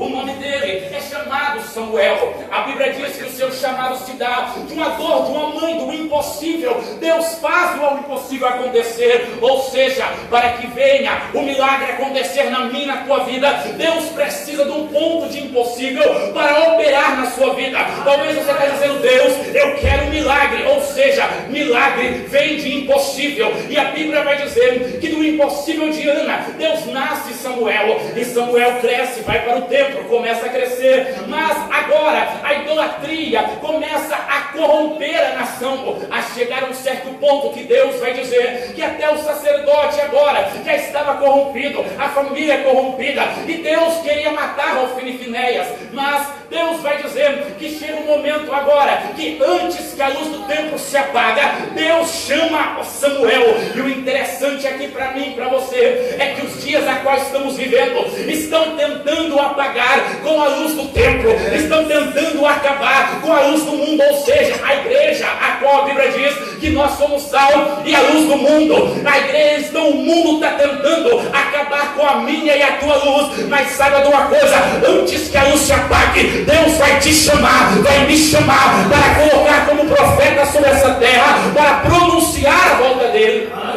o nome dele é chamado Samuel. A Bíblia diz que o seu chamado se dá de uma dor, de uma mãe, do impossível. Deus faz o impossível acontecer, ou seja, para que venha o milagre acontecer na minha e na tua vida, Deus precisa de um ponto de impossível para operar na sua vida. Talvez você esteja dizendo: Deus, eu quero um milagre, ou seja, milagre vem de impossível, e a Bíblia vai dizer que do impossível de Ana, Deus nasce Samuel, e Samuel cresce, vai para o templo, começa a crescer, mas agora a idolatria começa a corromper a nação, a chegar a um certo ponto que Deus vai dizer que até o sacerdote agora já estava corrompido, a família corrompida, e Deus queria matar Hofni e Finéias, mas Deus vai dizer que chega um momento agora que antes que a luz do templo se apaga, Deus chama Samuel. E o interessante aqui para mim e para você é que os dias a quais estamos vivendo estão tentando apagar com a luz do templo, estão tentando acabar com a luz do mundo, ou seja, a igreja, a qual a Bíblia diz que nós somos sal e a luz do mundo. A igreja, então o mundo está tentando acabar com a minha e a tua luz, mas saiba de uma coisa: antes que a luz se apague, Deus vai te chamar, vai me chamar para colocar como profeta sobre essa terra, para pronunciar a volta dele. A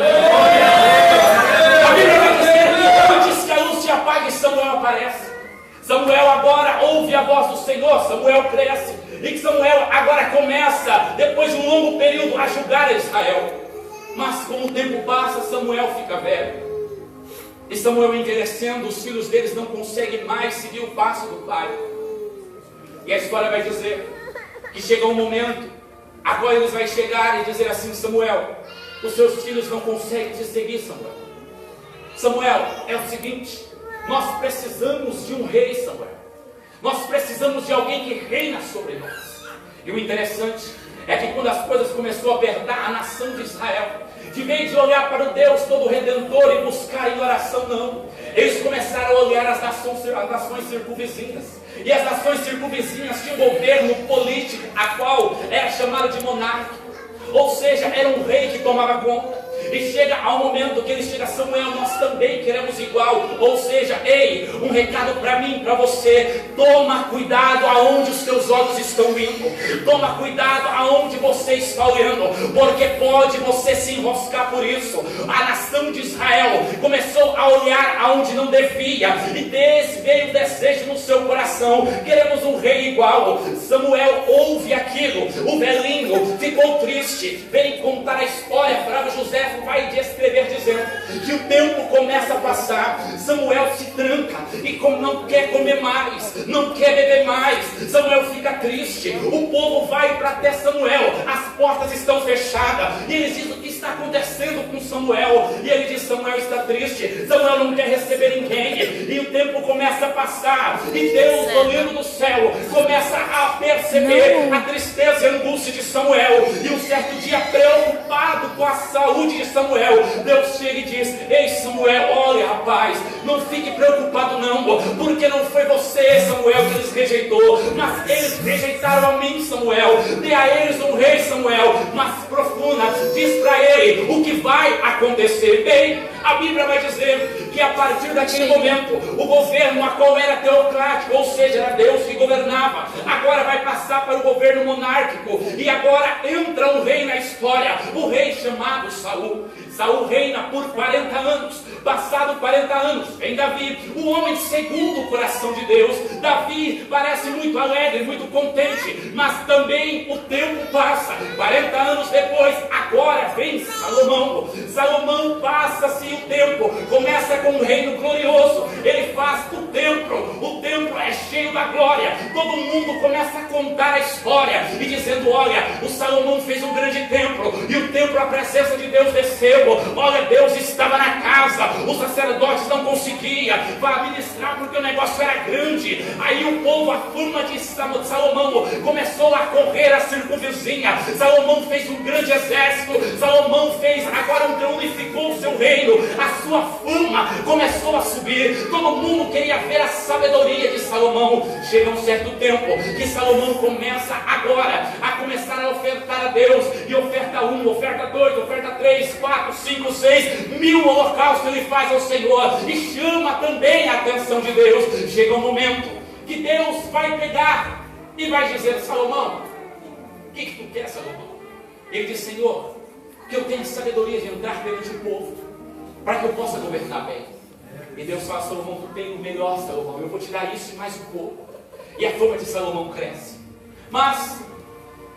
Bíblia vai dizer que antes que a luz se apague, Samuel aparece. Samuel agora ouve a voz do Senhor, Samuel cresce, e que Samuel agora começa, depois de um longo período, a julgar Israel. Mas como o tempo passa, Samuel fica velho, e Samuel envelhecendo, os filhos deles não conseguem mais seguir o passo do pai. E a história vai dizer que chega um momento, agora eles vão chegar e dizer assim: Samuel, os seus filhos não conseguem te seguir, Samuel. Samuel, é o seguinte, nós precisamos de um rei, Samuel. Nós precisamos de alguém que reina sobre nós. E o interessante é que quando as coisas começaram a apertar, a nação de Israel, de vez de olhar para o Deus todo Redentor e buscar em oração, não, eles começaram a olhar as nações circunvizinhas. E as nações circunvizinhas tinham um governo político, a qual era chamado de monarca, ou seja, era um rei que tomava conta. E chega ao momento que ele chega: Samuel, nós também queremos igual. Ou seja, ei, um recado para mim, para você: toma cuidado aonde os teus olhos estão indo, toma cuidado aonde você está olhando, porque pode você se enroscar por isso. A nação de Israel começou a olhar aonde não devia, e veio o desejo no seu coração: queremos um rei igual. Samuel ouve aquilo, o velhinho ficou triste, vem contar a história para José, vai descrever dizendo que o tempo começa a passar, Samuel se tranca e não quer comer mais, não quer beber mais. Samuel fica triste, o povo vai para até Samuel, as portas estão fechadas, e eles dizem: o que está acontecendo com Samuel? E ele diz: Samuel está triste, Samuel não quer receber ninguém. E o tempo começa a passar, e Deus, olhando do céu, começa a perceber a tristeza e a angústia de Samuel. E um certo dia, preocupado com a saúde de Samuel, Deus chega e diz: ei, Samuel, olha, rapaz, não fique preocupado não, porque não foi você, Samuel, que eles rejeitou, mas eles rejeitaram a mim, Samuel. Dê a eles um rei, Samuel, mas profunda, diz para ele o que vai acontecer. Bem, a Bíblia vai dizer que a partir daquele momento, o governo a qual era teocrático, ou seja, era Deus que governava, agora vai passar para o governo monárquico, e agora entra um rei na história, o rei chamado Saul. Saul reina por 40 anos. Passado 40 anos, vem Davi, o homem segundo o coração de Deus. Davi parece muito alegre, muito contente, mas também o tempo passa. 40 anos depois, agora vem Salomão. Salomão passa-se o tempo, começa com um reino glorioso, ele faz o templo é cheio da glória, todo mundo começa a contar a história, e dizendo: olha, o Salomão fez um grande templo, e o templo, a presença de Deus desceu, olha, Deus estava na casa, os sacerdotes não conseguiam ministrar porque o negócio era grande. Aí o povo, a turma de Salomão, começou a correr a circunvizinha. Salomão fez um grande exército, Salomão fez, agora unificou o seu reino, a sua fama começou a subir, todo mundo queria ver a sabedoria de Salomão. Chega um certo tempo que Salomão começa agora a ofertar a Deus, e oferta 1, oferta 2, oferta 3, 4, 5, 6, 1000 holocaustos ele faz ao Senhor, e chama também a atenção de Deus. Chega um momento que Deus vai pegar e vai dizer: Salomão, o que tu quer, Salomão? Ele diz: Senhor, que eu tenha sabedoria de entrar perante o povo, para que eu possa governar bem. E Deus fala: Salomão, tu tem o melhor, Salomão, eu vou te dar isso e mais um pouco. E a fama de Salomão cresce. Mas,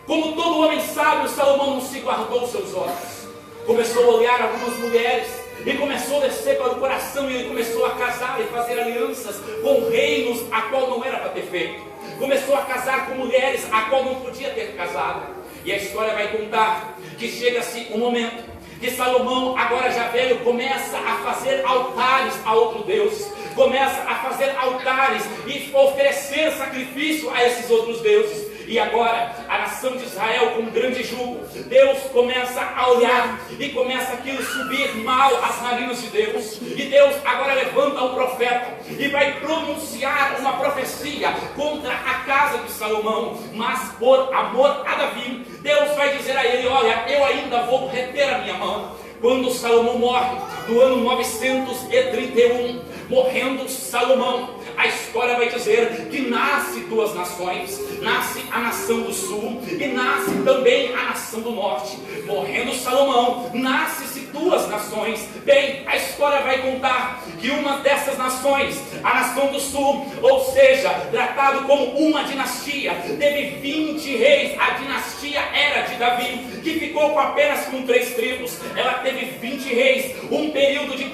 como todo homem sábio, Salomão não se guardou os seus olhos. Começou a olhar algumas mulheres e começou a descer para o coração, e ele começou a casar e fazer alianças com reinos a qual não era para ter feito. Começou a casar com mulheres a qual não podia ter casado. E a história vai contar que chega-se um momento que Salomão, agora já velho, começa a fazer altares a outro Deus, começa a fazer altares e oferecer sacrifício a esses outros deuses. E agora, a nação de Israel com um grande jugo, Deus começa a olhar e começa aquilo subir mal às narinas de Deus. E Deus agora levanta um profeta e vai pronunciar uma profecia contra a casa de Salomão. Mas por amor a Davi, Deus vai dizer a ele: olha, eu ainda vou reter a minha mão. Quando Salomão morre, no ano 931, morrendo Salomão, a história vai dizer que nasce duas nações, nasce a nação do sul e nasce também a nação do norte. Morrendo Salomão, nasce-se duas nações. Bem, a história vai contar que uma dessas nações, a nação do sul, ou seja, tratado como uma dinastia, teve 20 reis. A dinastia era de Davi, que ficou com apenas com 3 tribos. Ela teve 20 reis, um período de 1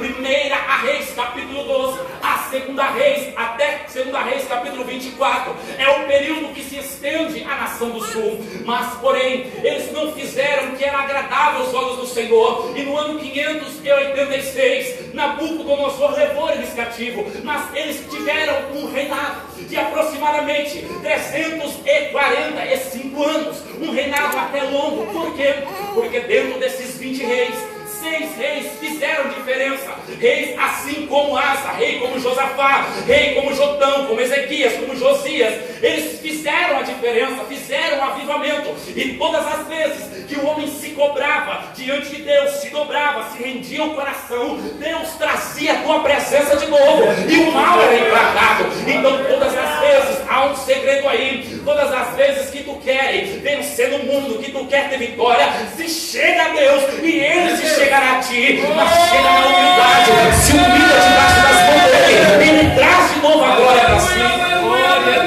a Reis, capítulo 12, a 2 Reis, até 2 Reis, capítulo 24, é o período que se estende à nação do sul. Mas, porém, eles não fizeram o que era agradável aos olhos do Senhor, e no ano 586, Nabucodonosor levou eles cativo, mas eles tiveram um reinado de aproximadamente 345 anos, um reinado até longo. Por quê? Porque dentro desses 20 reis, 6 reis fizeram diferença. Reis assim como Asa, rei como Josafá, rei como Jotão, como Ezequias, como Josias. Eles fizeram a diferença, fizeram o avivamento. E todas as vezes que o homem se cobrava diante de Deus, se dobrava, se rendia o coração, Deus trazia a tua presença de novo, e o mal era implacável. Então todas as vezes, há um segredo aí, todas as vezes que tu queres vencer no mundo, que tu quer ter vitória, se chega a Deus e Ele se chegará a ti. Mas chega na humildade, se humilha debaixo das mãos dele, e Ele traz de novo a glória para si.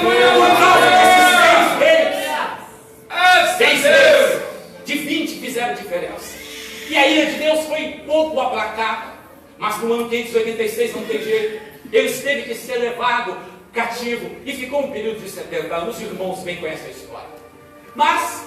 Por causa desses 6 reis de 20 fizeram diferença. E a ira de Deus foi pouco aplacada, mas no ano 586 não tem jeito, ele teve que ser levado cativo e ficou um período de 70 anos. Os irmãos bem conhecem a história. Mas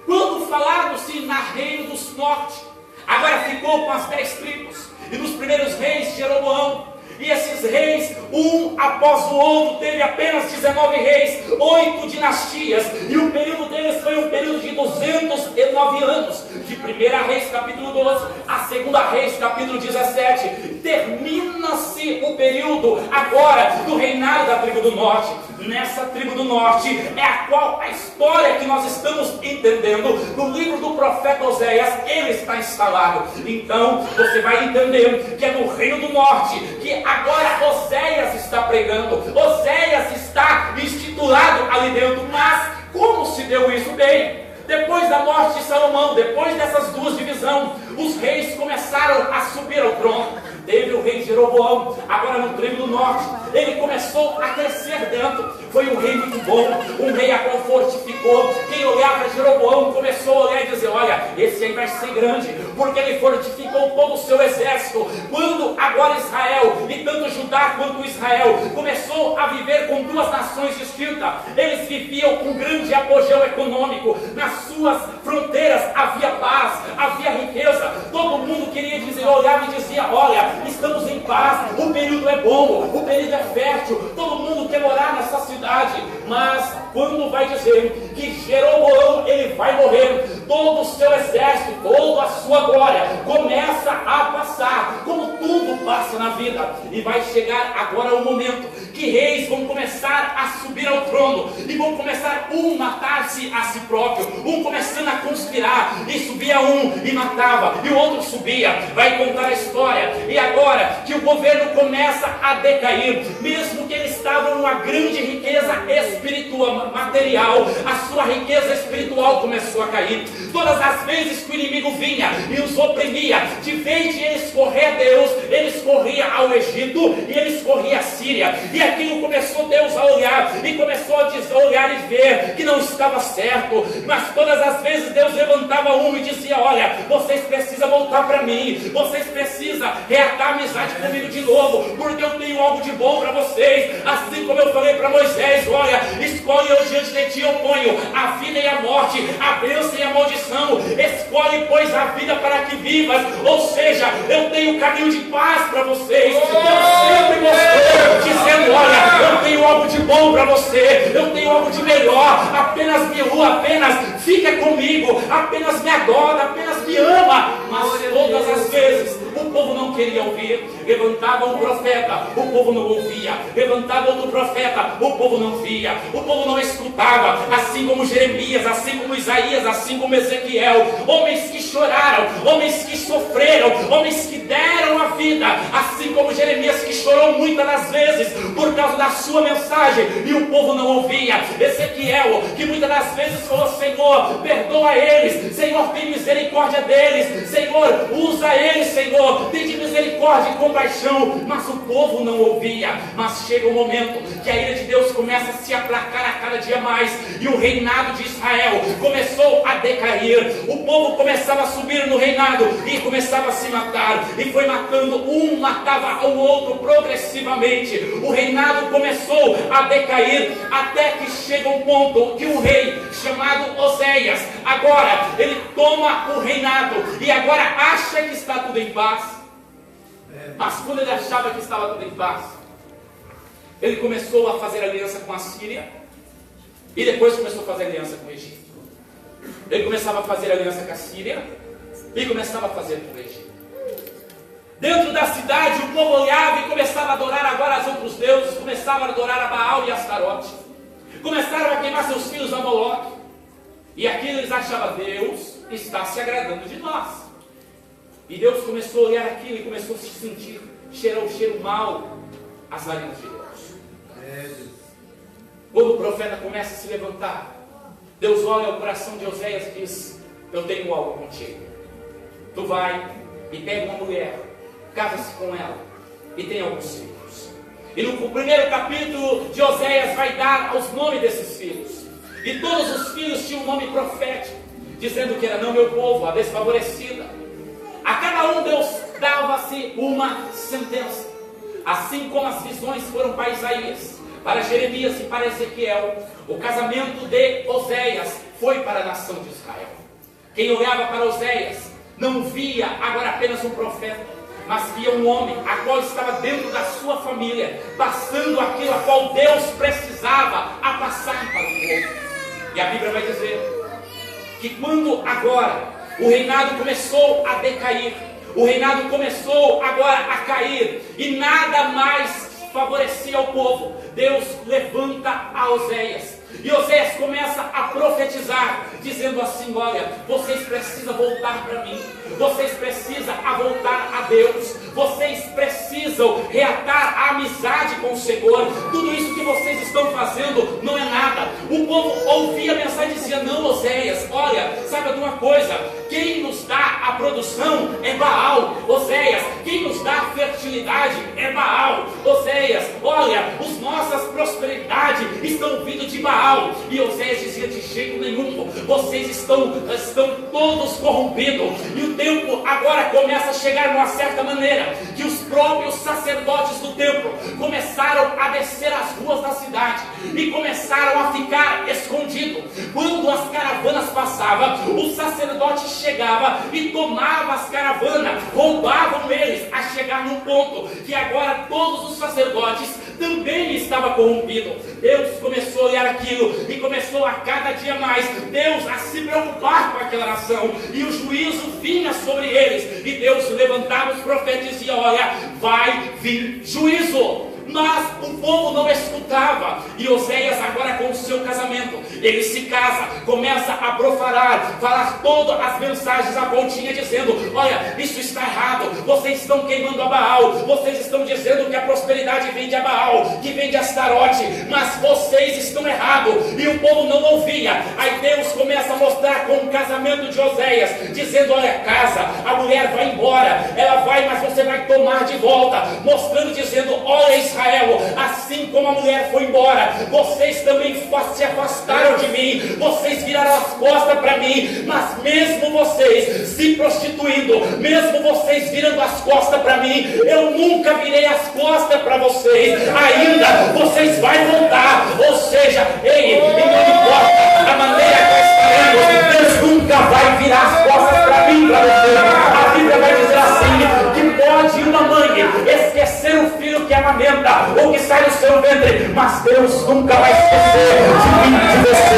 quando falaram-se na reino do norte, agora ficou com as 10 tribos, e nos primeiros reis, Jeroboão. E esses reis, um após o outro, teve apenas 19 reis, 8 dinastias, e o período deles foi um período de 209 anos, de 1 Reis capítulo 12, a 2 Reis capítulo 17, termina-se o período agora do reinado da tribo do norte. Nessa tribo do norte é a qual a história que nós estamos entendendo no livro do profeta Oséias, ele está instalado. Então você vai entender que é no reino do norte que agora Oséias está pregando, Oséias está instituído ali dentro. Mas como se deu isso? Bem, depois da morte de Salomão, depois dessas duas divisões, os reis começaram a subir ao trono. Teve o rei Jeroboão, agora no tribo do norte, ele começou a crescer dentro. Foi um rei muito bom, um rei a qual fortificou. Quem olhava Jeroboão começou a olhar e dizer: olha, esse aí vai ser grande, porque ele fortificou todo o seu exército. Quando agora Israel, e tanto Judá quanto Israel, começou a viver com duas nações distintas, eles viviam com grande apogeu econômico. Nas suas fronteiras havia paz, havia riqueza. Todo mundo queria dizer, olhava e dizia: olha, estamos em paz, o período é bom, o período é fértil, todo mundo quer morar nessa cidade. Mas quando vai dizer que Jeroboão ele vai morrer, todo o seu exército, toda a sua glória começa a passar, como tudo passa na vida. E vai chegar agora o momento que reis vão começar a subir ao trono, e vão começar matar-se a si próprio, começando a conspirar, e subia e matava, e o outro subia. Vai contar a história. E agora que o governo começa a decair, mesmo que eles estavam numa grande riqueza espiritual, material, a sua riqueza espiritual começou a cair. Todas as vezes que o inimigo vinha e os oprimia, de vez de eles correr a Deus, eles corriam ao Egito e eles corriam à Síria. E aquilo começou Deus a olhar e começou a olhar e ver que não estava certo. Mas todas as vezes Deus levantava um e dizia: olha, vocês precisam voltar para mim, vocês precisam reatar a amizade comigo de novo, porque eu tenho algo de bom para vocês. Assim como eu falei para Moisés: olha, escolhe eu diante de ti, eu ponho a vida e a morte, a bênção e a maldição. Escolhe, pois, a vida para que vivas. Ou seja, eu tenho um caminho de paz para vocês. Eu sempre mostrei, dizendo: olha, eu tenho algo de bom para você, eu tenho algo de melhor. Apenas me apenas fica comigo, apenas me adora, apenas me ama. Mas todas as vezes o povo não queria ouvir. Levantava um profeta, o povo não ouvia. Levantava outro profeta, o povo não via. O povo não escutava. Assim como Jeremias, assim como Isaías, assim como Ezequiel. Homens que choraram, homens que sofreram, homens que deram a vida. Assim como Jeremias, que chorou muitas das vezes por causa da sua mensagem e o povo não ouvia. Ezequiel, que muitas das vezes falou: Senhor, perdoa eles, Senhor, tem misericórdia deles, Senhor, usa eles, Senhor, tem de misericórdia e compaixão. Mas o povo não ouvia. Mas chega um momento que a ira de Deus começa a se aplacar a cada dia mais, e o reinado de Israel começou a decair. O povo começava a subir no reinado e começava a se matar, e foi matando um, matava o outro progressivamente. O reinado começou a decair, até que chega um ponto que um rei chamado Oséias, agora ele toma o reinado e agora acha que está tudo em paz. Mas quando ele achava que estava tudo em paz, ele começou a fazer aliança com a Síria, e depois começou a fazer aliança com o Egito. Ele começava a fazer aliança com a Síria e começava a fazer com o Egito. Dentro da cidade o povo olhava e começava a adorar agora os outros deuses, começava a adorar a Baal e a Astarote, começaram a queimar seus filhos a Moloque, e aquilo eles achavam: Deus está se agradando de nós. E Deus começou a olhar aquilo e começou a se sentir, cheirar o cheiro mau às narinas de Deus. Quando o profeta começa a se levantar, Deus olha o coração de Oséias e diz: eu tenho algo contigo. Tu vai e pega uma mulher, casa-se com ela e tem alguns filhos. E no primeiro capítulo de Oséias vai dar os nomes desses filhos. E todos os filhos tinham um nome profético, dizendo que era não meu povo, a desfavorecida. A cada um Deus dava-se uma sentença. Assim como as visões foram para Isaías, para Jeremias e para Ezequiel, o casamento de Oséias foi para a nação de Israel. Quem olhava para Oséias não via agora apenas um profeta, mas via um homem, a qual estava dentro da sua família, passando aquilo a qual Deus precisava a passar para o povo. E a Bíblia vai dizer que quando agora o reinado começou a decair, o reinado começou agora a cair, e nada mais favorecia o povo, Deus levanta a Oséias. E Oséias começa a profetizar, dizendo assim: olha, vocês precisam voltar para mim, vocês precisam voltar a Deus, vocês precisam reatar a amizade com o Senhor. Tudo isso que vocês estão fazendo não é nada. O povo ouvia a mensagem e dizia: não, Oséias, olha, saiba de uma coisa, quem nos dá a produção é Baal. Oséias, quem nos dá a fertilidade é Baal. Oséias, olha, as nossas prosperidades estão vindo de Baal. E Oséias dizia: de jeito nenhum, vocês estão todos corrompidos. E o tempo agora começa a chegar numa certa maneira que os próprios sacerdotes do templo começaram a descer as ruas da cidade e começaram a ficar escondidos. Quando as caravanas passavam, o sacerdote chegava e tomava as caravanas, roubavam eles, a chegar num ponto que agora todos os sacerdotes também estavam corrompidos. Deus começou a olhar aquilo e começou a cada dia mais Deus a se preocupar com aquela nação, e o juízo vinha sobre eles, e Deus levantava os profetas e dizia: olha, vai vir juízo. Mas o povo não escutava. E Oséias agora, com o seu casamento, ele se casa, começa a profanar, falar todas as mensagens a qual tinha, dizendo: olha, isso está errado, vocês estão queimando a Baal, vocês estão dizendo que a prosperidade vem de Baal, que vem de Astarote, mas vocês estão ensino errado, e o povo não ouvia. Aí Deus começa a mostrar com o casamento de Oséias, dizendo: olha, casa, a mulher vai embora, ela vai, mas você vai tomar de volta, mostrando, dizendo: olha, Israel, assim como a mulher foi embora, vocês também se afastaram de mim, vocês viraram as costas para mim, mas mesmo vocês se prostituindo, mesmo vocês virando as costas para mim, eu nunca virei as costas para vocês, ainda vocês vão voltar. Ou seja, ei, e não importa a maneira que estaremos, Deus nunca vai virar as costas para mim, para você. A Bíblia vai dizer assim, que pode uma mãe esquecer o filho que amamenta, ou que sai do seu ventre, mas Deus nunca vai esquecer de mim, de você.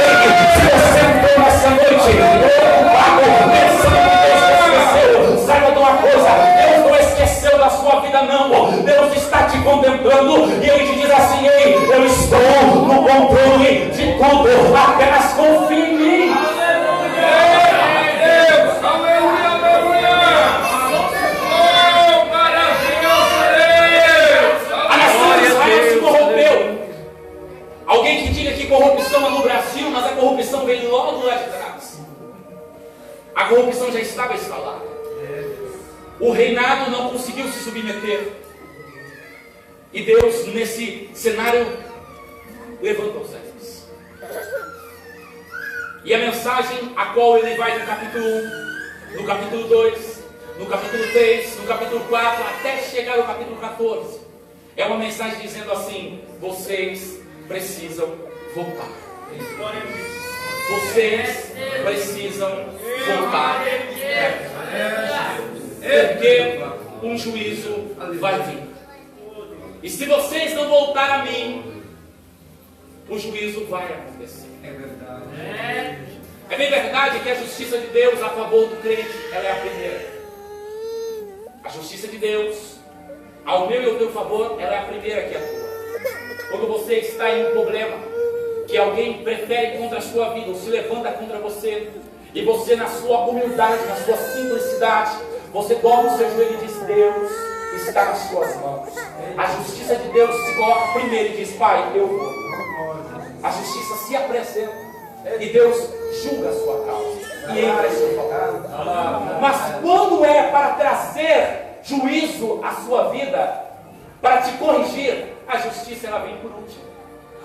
Ei, se você entrou nessa noite preocupado, pensando que Deus esqueceu, saiba de uma coisa: Deus não esqueceu da sua vida, não. Deus está te contemplando e Ele te diz assim: ei, eu estou no controle de tudo, apenas confie em mim. A nação de Israel se corrompeu. Alguém que diga que corrupção é no Brasil, mas a corrupção veio logo lá de trás. A corrupção já estava instalada. O reinado não conseguiu se submeter. E Deus, nesse cenário, levanta Oséias. E a mensagem a qual ele vai no capítulo 1, no capítulo 2, no capítulo 3, no capítulo 4, até chegar ao capítulo 14, é uma mensagem dizendo assim: vocês precisam voltar. Vocês precisam voltar. Porque um juízo vai vir. E se vocês não voltarem a mim, o juízo vai acontecer. É verdade. É bem verdade que a justiça de Deus a favor do crente, ela é a primeira. A justiça de Deus ao meu e ao teu favor, ela é a primeira que atua. Quando você está em um problema, que alguém prefere contra a sua vida, ou se levanta contra você, e você, na sua humildade, na sua simplicidade, você dobra o seu joelho e diz: Deus está nas suas mãos. A justiça de Deus se coloca primeiro e diz: Pai, eu vou. A justiça se apresenta e Deus julga a sua causa e entra em seu favor. Mas quando é para trazer juízo à sua vida, para te corrigir, a justiça ela vem por último,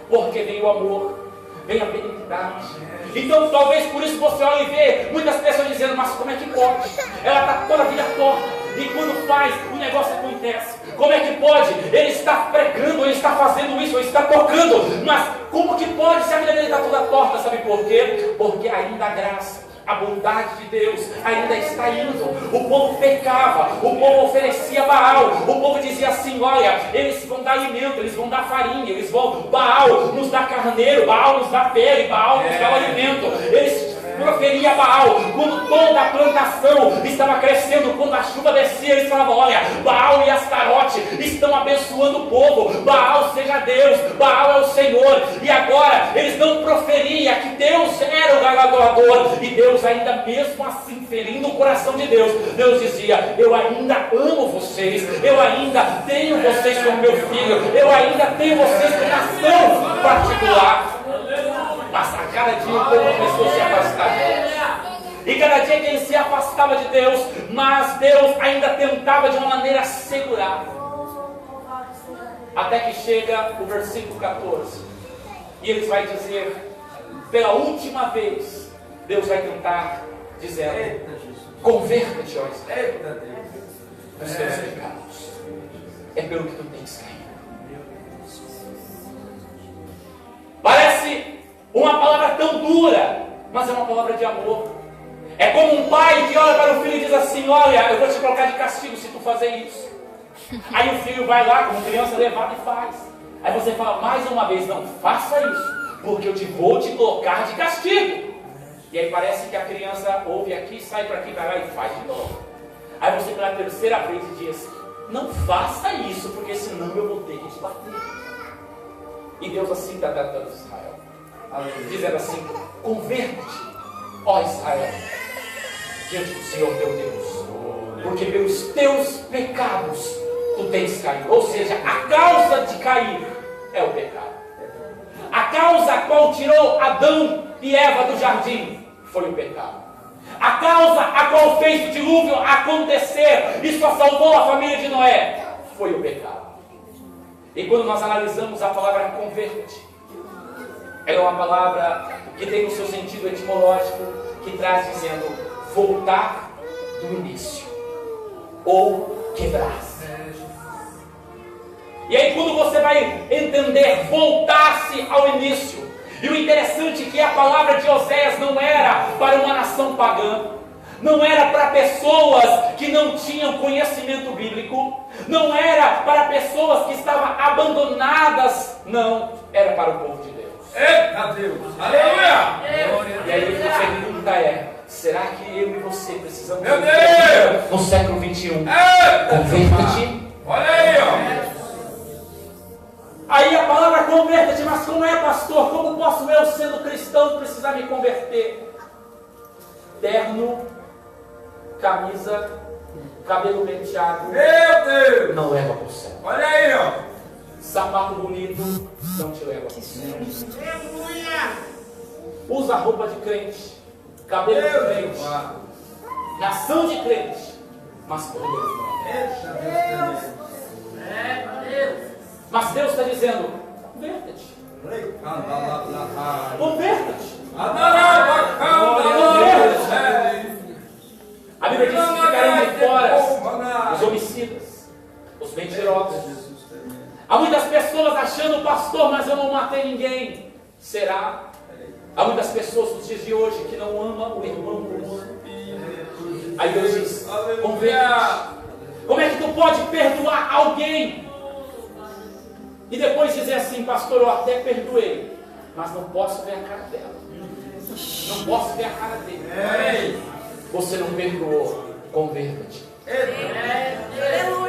porque vem o amor, vem a benignidade. Então talvez por isso você olha e vê muitas pessoas dizendo: mas como é que pode? Ela está toda a vida torta, e quando faz, o negócio acontece. Como é que pode? Ele está pregando, ele está fazendo isso, ele está tocando, mas como que pode se a vida dele está toda torta? Sabe por quê? Porque ainda a graça, a bondade de Deus ainda está indo. O povo pecava, o povo oferecia Baal, o povo dizia assim: olha, eles vão dar alimento, eles vão dar farinha, eles vão, Baal nos dá carneiro, Baal nos dá pele, Baal nos dá o alimento. Eles proferia Baal quando toda a plantação estava crescendo, quando a chuva descia, eles falavam: olha, Baal e Astarote estão abençoando o povo, Baal seja Deus, Baal é o Senhor. E agora eles não proferiam que Deus era o galardoador, e Deus ainda mesmo assim, ferindo o coração de Deus, Deus dizia: eu ainda amo vocês, eu ainda tenho vocês como meu filho, eu ainda tenho vocês como nação particular. Mas a cada dia o povo começou a se afastar de Deus. E cada dia que ele se afastava de Deus, mas Deus ainda tentava de uma maneira segurar. Até que chega o versículo 14. E ele vai dizer, pela última vez, Deus vai tentar dizer: converta-te, ó Israel, dos teus pecados. É pelo que tu tens caído. Parece uma palavra tão dura, mas é uma palavra de amor. É como um pai que olha para o filho e diz assim: olha, eu vou te colocar de castigo se tu fazer isso. Aí o filho vai lá, como criança, levado e faz. Aí você fala mais uma vez: não faça isso, porque eu vou te colocar de castigo. E aí parece que a criança ouve aqui, sai para aqui, vai lá e faz de novo. Aí você pela terceira vez diz: não faça isso, porque senão eu vou ter que te bater. E Deus assim está tratando Israel, dizendo assim: converte-te, ó Israel, diante do Senhor teu Deus, porque pelos teus pecados tu tens caído. Ou seja, a causa de cair é o pecado. A causa a qual tirou Adão e Eva do jardim foi o pecado. A causa a qual fez o dilúvio acontecer e só salvou a família de Noé foi o pecado. E quando nós analisamos a palavra converte, ela é uma palavra que tem o seu sentido etimológico, que traz dizendo voltar do início ou quebrar. E aí quando você vai entender voltar-se ao início, e o interessante é que a palavra de Oséias não era para uma nação pagã, não era para pessoas que não tinham conhecimento bíblico, não era para pessoas que estavam abandonadas, não, era para o povo de Deus. Eita Deus! Aleluia! E aí a pergunta é, será que eu e você precisamos Meu Deus! no século 21? Eita! Converta-te. Olha aí, ó! Aí a palavra converta-te, mas como é, pastor? Como posso eu, sendo cristão, precisar me converter? Terno, camisa, cabelo penteado, Meu Deus! não leva para o céu. Olha aí, ó! Sapato bonito não te leva para o céu. Aleluia! Usa roupa de crente, cabelo de Meu crente, Deus! nação de crente, mas por Deus não. Eita Deus! Mas Deus está dizendo, converta-te. Converta-te. A Bíblia diz que ficarão de fora os homicidas, os mentirosos. Há muitas pessoas achando, pastor, mas eu não matei ninguém. Será? Há muitas pessoas nos dias de hoje que não amam o irmão humano. Aí Deus diz, converta-te. Como é que tu pode perdoar alguém e depois dizer assim, pastor, eu até perdoei, mas não posso ver a cara dela, não posso ver a cara dele. Você não perdoou, converta-te.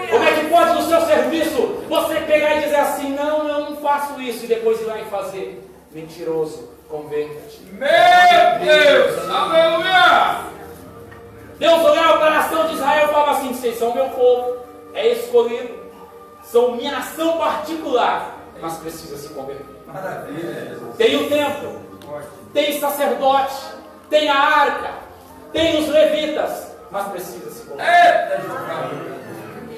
Como é que pode no seu serviço você pegar e dizer assim, não, eu não faço isso, e depois ir lá e fazer? Mentiroso, converta-te. Meu Deus! Aleluia! Deus olhava para a nação de Israel e falava assim, vocês são meu povo, é escolhido, são minha nação particular, mas precisa se converter. Maravilha! Tem o templo, tem sacerdote, tem a arca, tem os levitas, mas precisa se converter.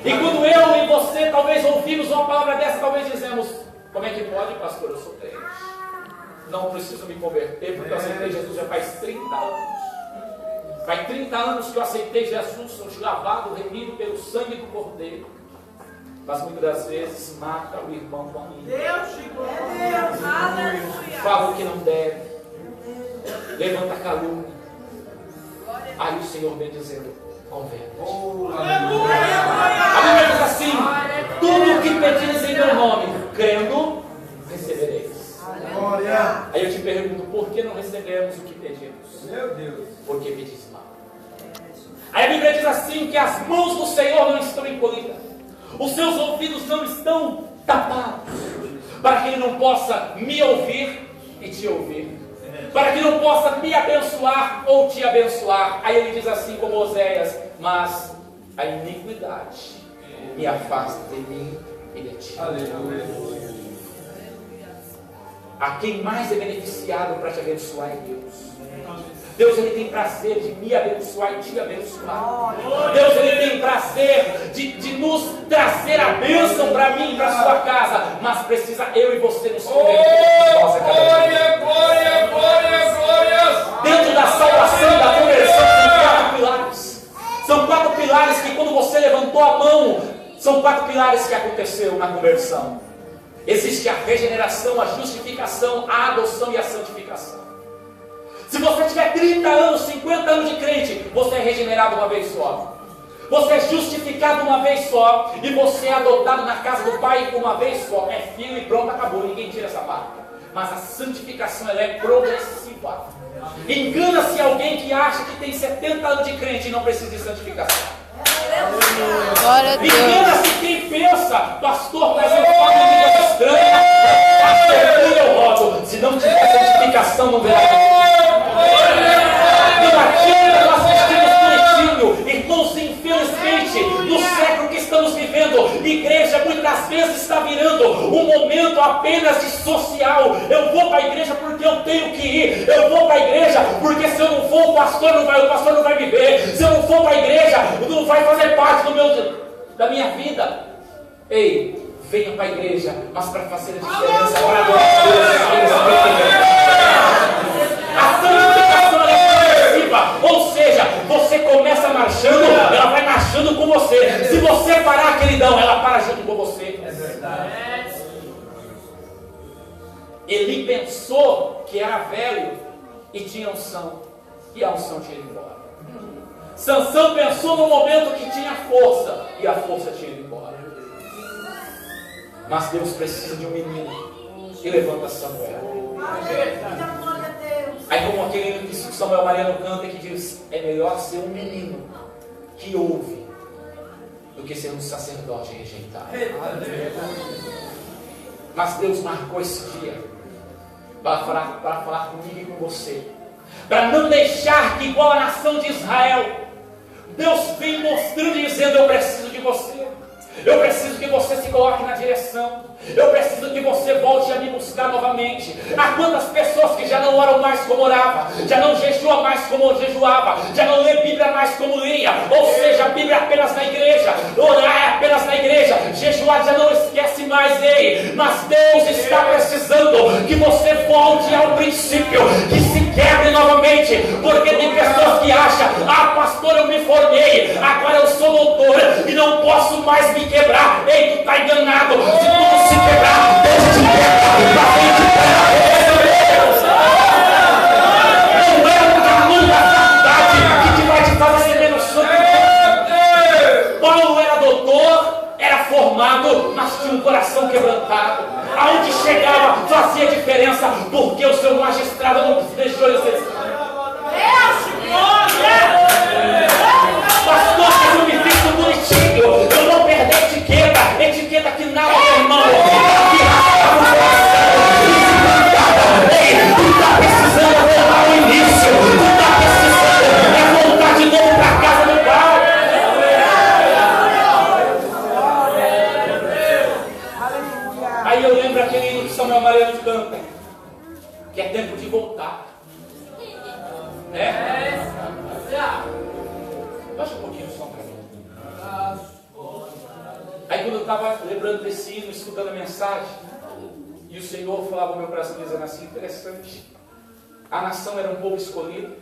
E quando eu e você talvez ouvimos uma palavra dessa, talvez dizemos, como é que pode, pastor, eu sou crente, não preciso me converter, porque eu aceitei Jesus já faz 30 anos. Faz 30 anos que eu aceitei Jesus, sou lavado, remido pelo sangue do Cordeiro. Mas muitas das vezes mata o irmão com a língua. Fala o que não deve. Levanta calúnia. Aí o Senhor vem dizendo, converte. A Bíblia diz assim, tudo o que pedires em meu nome, crendo, recebereis. Aí eu te pergunto, por que não recebemos o que pedimos? Meu Deus! Porque pedis mal. Aí a Bíblia diz assim, que as mãos do Senhor não estão encolhidas, os seus ouvidos não estão tapados, para que Ele não possa me ouvir e te ouvir, para que não possa me abençoar ou te abençoar. Aí Ele diz assim como Oséias, mas a iniquidade me afasta de mim e de ti. Aleluia! A quem mais é beneficiado para te abençoar é Deus. Deus, Ele tem prazer de me abençoar e te abençoar. Deus, Ele tem prazer de nos trazer a bênção para mim e para a sua casa. Mas precisa eu e você nos converter. Glória, glória, glória, glória! Dentro da salvação, da conversão, são 4 pilares. São 4 pilares que quando você levantou a mão, são 4 pilares que aconteceram na conversão. Existe a regeneração, a justificação, a adoção e a santificação. Se você tiver 30 anos, 50 anos de crente, você é regenerado uma vez só. Você é justificado uma vez só. E você é adotado na casa do Pai uma vez só. É filho e pronto, acabou. Ninguém tira essa marca. Mas a santificação, ela é progressiva. Engana-se alguém que acha que tem 70 anos de crente e não precisa de santificação. Engana-se quem pensa, pastor, mas eu falo em línguas estranhas. Pastor, eu rodo. Se não tiver santificação, não verá. Pela nós assistimos bonitinho, irmãos, infelizmente, no século que estamos vivendo, igreja muitas vezes está virando um momento apenas de social. Eu vou para a eu tenho que ir. Eu vou para a igreja, porque se eu não for, o pastor não vai me ver. Se eu não for para a igreja, não vai fazer parte da minha vida. Ei, venha para a igreja, mas para fazer a diferença, para adorar a santificação é progressiva. Ou seja, você começa marchando, ela vai marchando com você. Se você parar, queridão, ela para junto com você. É verdade. Eli pensou que era velho e tinha unção, e a unção tinha ido embora. Sansão pensou no momento que tinha força, e a força tinha ido embora. Mas Deus precisa de um menino, e levanta Samuel. Aí, como aquele que Samuel Mariano canta, que diz: é melhor ser um menino que ouve do que ser um sacerdote rejeitado. Mas Deus marcou esse dia para falar comigo e com você, para não deixar que, igual a nação de Israel, Deus vem mostrando e dizendo: eu preciso de você. Eu preciso que você se coloque na direção. Eu preciso que você volte a me buscar novamente. Há quantas pessoas que já não oram mais como orava, já não jejua mais como jejuava, já não lê Bíblia mais como lia. Ou seja, a Bíblia é apenas na igreja, orar é apenas na igreja, jejuar já não esquece mais. Ei, mas Deus está precisando que você volte ao princípio, que se quebre novamente. Porque tem pessoas que acham: ah, pastor, eu me formei, agora eu sou doutor e não posso mais me quebrar. Ei, tu está enganado. Se tu se quebrar, Deus te quebra. Não é o caminho da faculdade que te vai te fazer ser menos santo. Paulo era doutor, era formado, mas tinha um coração quebrantado. Aonde chegava fazia diferença, porque o seu magistrado não deixou ele ser. Pastor, que eu me fico bonitinho, eu não perdi etiqueta que nada, meu irmão. Tu está precisando voltar ao início, tu está precisando voltar de novo para a casa do Pai. Aí eu lembro aquele hino que Samuel Mariano canta, que é tempo de voltar. Baixa um pouquinho o som para mim. Aí quando eu estava lembrando desse hino, escutando a mensagem, e o Senhor falava ao meu coração dizendo assim: interessante, a nação era um povo escolhido,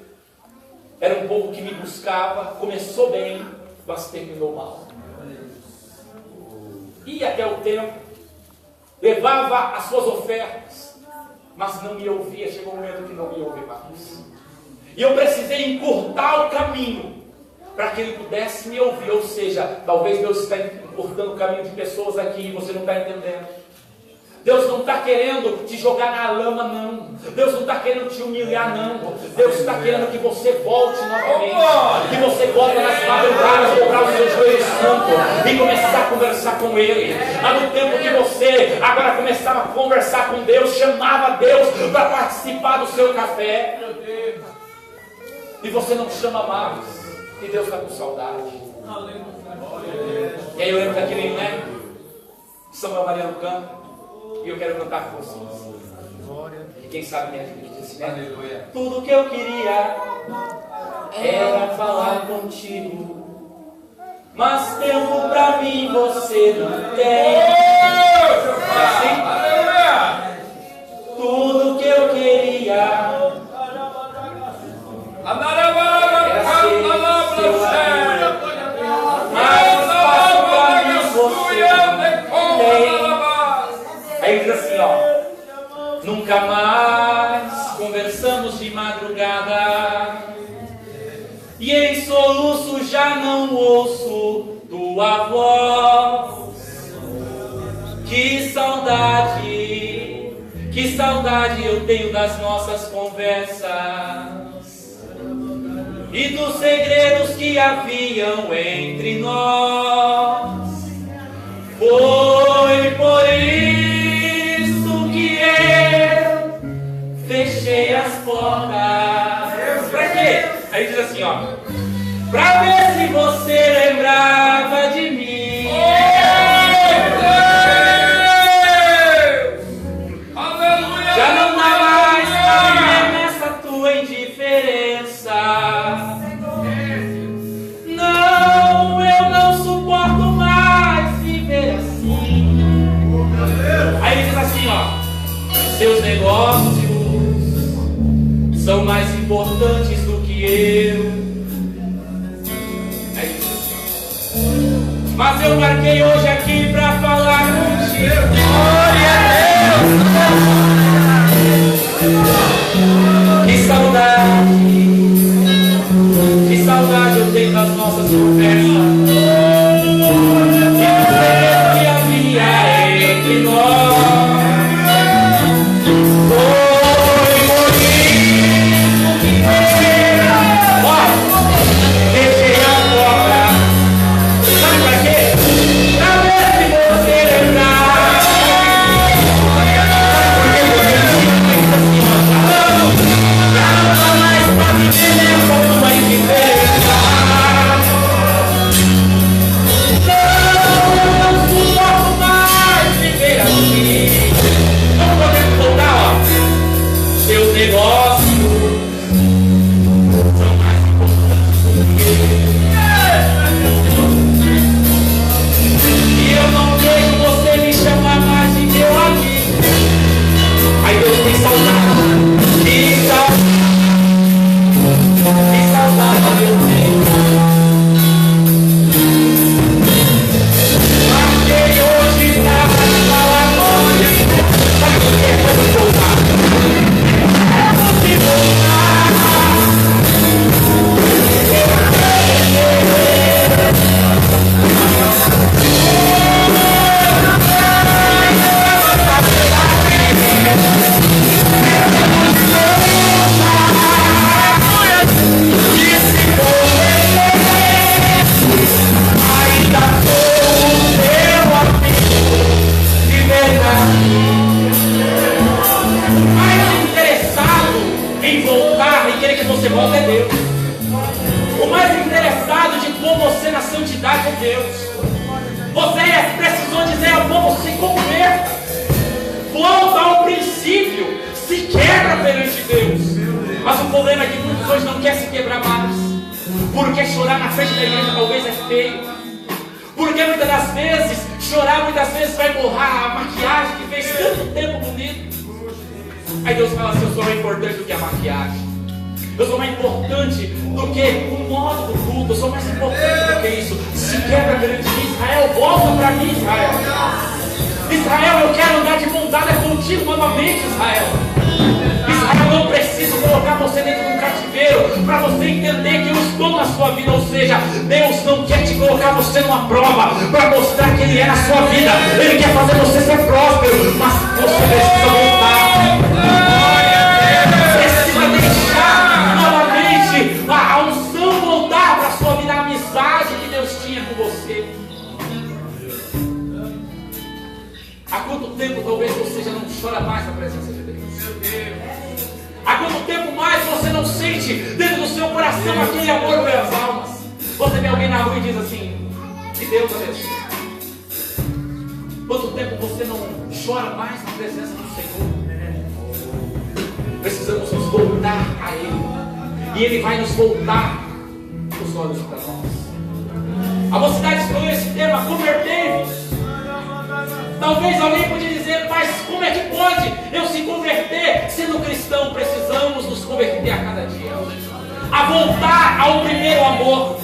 era um povo que me buscava, começou bem, mas terminou mal. Ia até o templo, levava as suas ofertas, mas não me ouvia. Chegou um momento que não me ouvia mais. E eu precisei encurtar o caminho para que ele pudesse me ouvir. Ou seja, talvez Deus está encurtando o caminho de pessoas aqui e você não está entendendo. Deus não está querendo te jogar na lama, não. Deus não está querendo te humilhar, não. Deus está querendo que você volte novamente, que você volte nas madrugadas, dobrar o seu joelho santo e começar a conversar com Ele. Há no tempo que você agora começava a conversar com Deus, chamava Deus para participar do seu café, e você não chama mais, e Deus está com saudade. E aí eu lembro daquele, né? Samuel Mariano canta, e eu quero cantar com vocês. E quem sabe me ajuda aqui desse, né? Tudo que eu queria era falar contigo, mas tempo pra mim você não tem. É assim? Tudo que eu queria aí diz assim, ó: nunca mais conversamos de madrugada, e em soluço já não ouço tua voz. Que saudade eu tenho das nossas conversas e dos segredos que haviam entre nós. Foi por isso que eu fechei as portas. Pra quê? Aí diz assim, ó: pra ver se você lembrava de mim. Já não dá mais pra negócios são mais importantes do que eu. É isso. Mas eu marquei hoje aqui pra falar contigo. Glória a Deus. Que saudade eu tenho das nossas conversas. Que havia entre nós. Foi por isso que deixei a porta. Sabe pra quê? Pra ver se você lembrar. Porque você não pensa assim, nada mais pra viver é um pouco mais de ver. Não suporto mais viver assim. Vamos poder voltar, ó. Seus negócios são mais importantes do que eu. E eu não vejo você me chamar mais de meu amigo. Aí Deus tem saudade. Que saudade eu tenho. Marquei hoje pra falar hoje. Sabe por que é pra voltar? É pra voltar. Ainda sou o seu amigo de verdade. Mais interessado em voltar e querer que você volte é Deus. O mais interessado de pôr você na santidade é Deus. Oséias precisou dizer ao povo: se converta, volta ao princípio, se quebra perante Deus. Mas o problema é que muitos hoje não querem se quebrar mais, porque chorar na frente da igreja talvez é feio, porque muitas das vezes chorar vai borrar a maquiagem que fez tanto tempo bonito. Aí Deus fala assim: eu sou mais importante do que a maquiagem, eu sou mais importante do que o modo do culto, eu sou mais importante do que isso. Se quebra perante mim, Israel, volta para mim, Israel. Israel, eu quero andar de mão dada contigo novamente, Israel. Israel, eu preciso colocar você dentro de um cativeiro para você entender que eu estou na sua vida. Ou seja, Deus não quer te colocar você numa prova para mostrar que Ele é na sua vida. Ele quer fazer você ser próspero, mas você precisa voltar. Precisa deixar novamente a unção voltar para a sua vida, a amizade que Deus tinha com você. Há quanto tempo talvez você já não chora mais na presença de Deus? Há quanto tempo mais você não sente dentro do seu coração aquele amor pelas almas? Você vê alguém na rua e diz assim: que Deus abençoe. Quanto tempo você não chora mais na presença do Senhor? Precisamos nos voltar a Ele, e Ele vai nos voltar os olhos para nós. A mocidade escolheu esse tema: convertei-vos. Talvez alguém podia dizer: mas como é que pode eu se converter sendo cristão? Precisamos nos converter a cada dia, a voltar ao primeiro amor,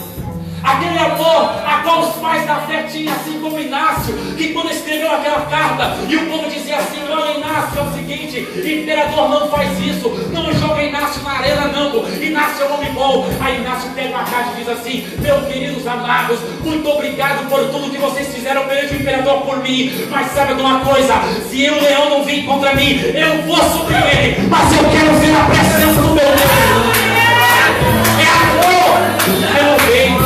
aquele amor a qual os pais da fé tinham, assim como Inácio, que quando escreveu aquela carta e o povo dizia assim: olha, Inácio, é o seguinte, imperador não faz isso, não joga Inácio na arena não, Inácio é um homem bom. Aí Inácio pega uma carta e diz assim: meus queridos amados, muito obrigado por tudo que vocês fizeram perante o imperador por mim, mas sabe de uma coisa, se o leão não vir contra mim, eu vou sobre ele, mas eu quero ver a presença do meu Deus. É amor, é o reino.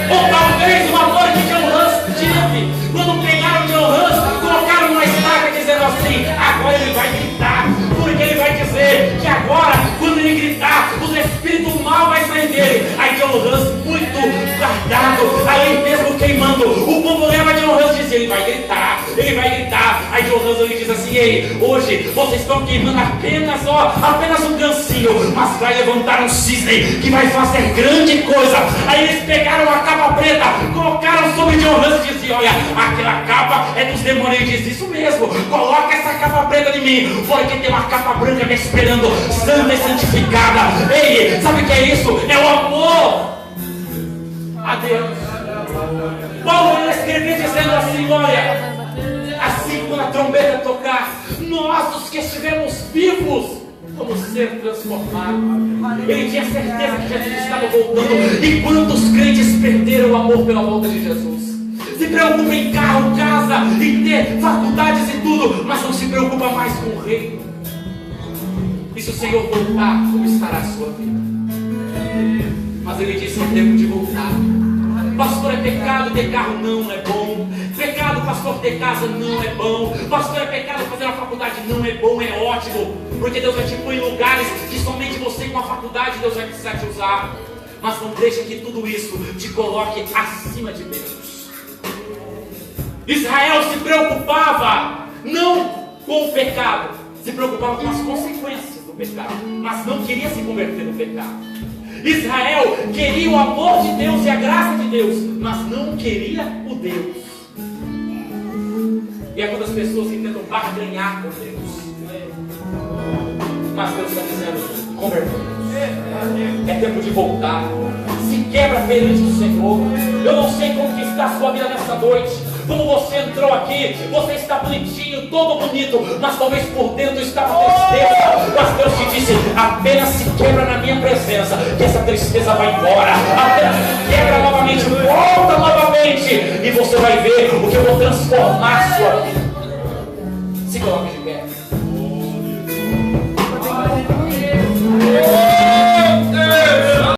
Ou talvez uma flor que John Hans tive, quando pegaram John Hans, colocaram uma estaca dizendo assim: agora ele vai gritar, porque ele vai dizer que agora, quando ele gritar, o espírito mal vai sair dele. Aí John Hans, muito guardado, ali mesmo queimando, o povo leva John Hans e diz: ele vai gritar, ele vai gritar. Aí Jonas ele diz assim: ei, hoje vocês estão queimando apenas um gancinho, mas vai levantar um cisne que vai fazer grande coisa. Aí eles pegaram a capa preta, colocaram sobre Jonas e diziam: olha, aquela capa é dos demônios. Ele diz: isso mesmo, coloca essa capa preta em mim, porque tem uma capa branca me esperando, santa e santificada. Ei, sabe o que é isso? É o amor a Deus. Paulo vai escrever dizendo assim: olha, assim quando a trombeta tocar, nós os que estivemos vivos vamos ser transformados. Ele tinha certeza que Jesus estava voltando. E quantos crentes perderam o amor pela volta de Jesus? Se preocupa em carro, casa, em ter faculdades e tudo, mas não se preocupa mais com o reino. E se o Senhor voltar, como estará a sua vida? Mas ele disse: é tempo de voltar. Pastor, é pecado ter carro? Não é bom. Pecado, pastor, ter casa? Não é bom. Pastor, é pecado fazer uma faculdade? Não é bom, é ótimo, porque Deus vai te pôr em lugares que somente você com a faculdade Deus vai precisar te usar. Mas não deixe que tudo isso te coloque acima de Deus. Israel se preocupava não com o pecado, se preocupava com as consequências do pecado, mas não queria se converter no pecado. Israel queria o amor de Deus e a graça de Deus, mas não queria o Deus. E é quando as pessoas tentam barganhar com Deus. Mas Deus está dizendo: convertemos. É tempo de voltar. Se quebra perante o Senhor. Eu não sei como que está a sua vida nessa noite. Como você entrou aqui, você está bonitinho, todo bonito, mas talvez por dentro estava tristeza. Mas Deus te disse: apenas se quebra na minha presença, que essa tristeza vai embora. Apenas se quebra novamente, volta novamente, e você vai ver o que eu vou transformar a sua vida. Se coloque.